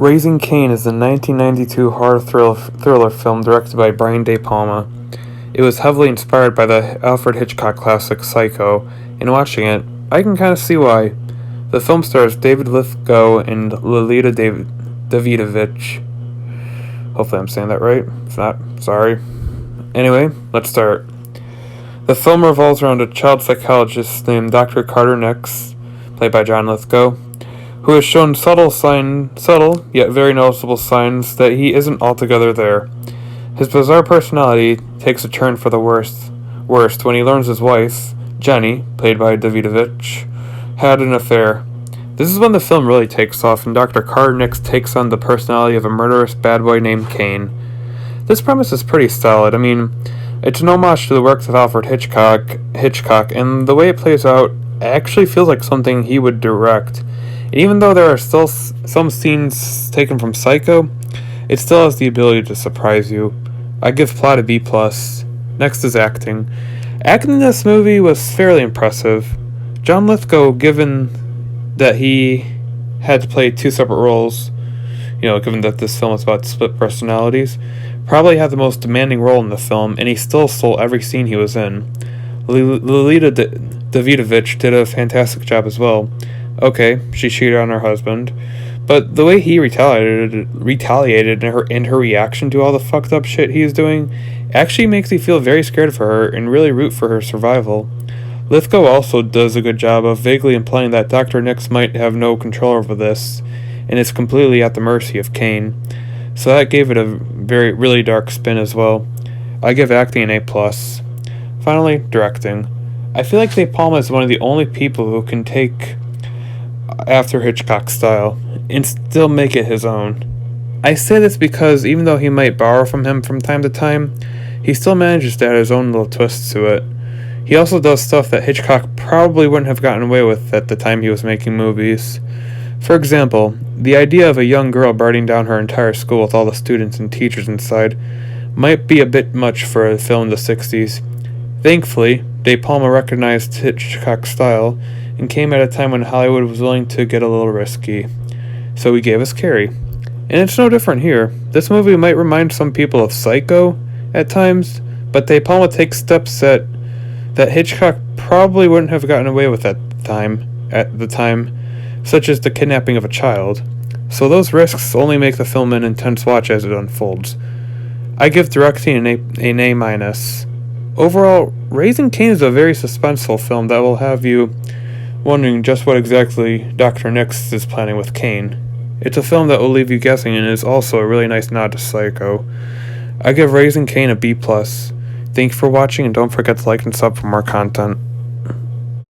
Raising Cain is a 1992 horror thriller film directed by Brian De Palma. It was heavily inspired by the Alfred Hitchcock classic Psycho, and watching it, I can kind of see why. The film stars David Lithgow and Lolita Davidovich. Hopefully I'm saying that right. If not, sorry. Anyway, let's start. The film revolves around a child psychologist named Dr. Carter Nix, played by John Lithgow, who has shown subtle yet very noticeable signs that he isn't altogether there. His bizarre personality takes a turn for the worst when he learns his wife, Jenny, played by Davidovich, had an affair. This is when the film really takes off and Dr. Carter Nix takes on the personality of a murderous bad boy named Cain. This premise is pretty solid. I mean, it's an homage to the works of Alfred Hitchcock, and the way it plays out actually feels like something he would direct. And even though there are still some scenes taken from Psycho, it still has the ability to surprise you. I give plot a B+. Next is acting. Acting in this movie was fairly impressive. John Lithgow, given that he had to play two separate roles, given that this film is about split personalities, probably had the most demanding role in the film, and he still stole every scene he was in. Lolita Davidovich did a fantastic job as well. Okay, she cheated on her husband, but the way he retaliated in her reaction to all the fucked up shit he is doing actually makes me feel very scared for her and really root for her survival. Lithgow also does a good job of vaguely implying that Dr. Nix might have no control over this and is completely at the mercy of Cain, so that gave it a really dark spin as well. I give acting an A+. Finally, directing. I feel like De Palma is one of the only people who can take after Hitchcock's style and still make it his own. I say this because even though he might borrow from him from time to time, he still manages to add his own little twists to it. He also does stuff that Hitchcock probably wouldn't have gotten away with at the time he was making movies. For example, the idea of a young girl burning down her entire school with all the students and teachers inside might be a bit much for a film in the 60s. Thankfully, De Palma recognized Hitchcock's style and came at a time when Hollywood was willing to get a little risky. So he gave us Carrie. And it's no different here. This movie might remind some people of Psycho at times, but De Palma takes steps that Hitchcock probably wouldn't have gotten away with at the time, such as the kidnapping of a child. So those risks only make the film an intense watch as it unfolds. I give directing an A-. Overall, Raising Cain is a very suspenseful film that will have you wondering just what exactly Dr. Nix is planning with Cain. It's a film that will leave you guessing and is also a really nice nod to Psycho. I give Raising Cain a B+. Thank you for watching and don't forget to like and sub for more content.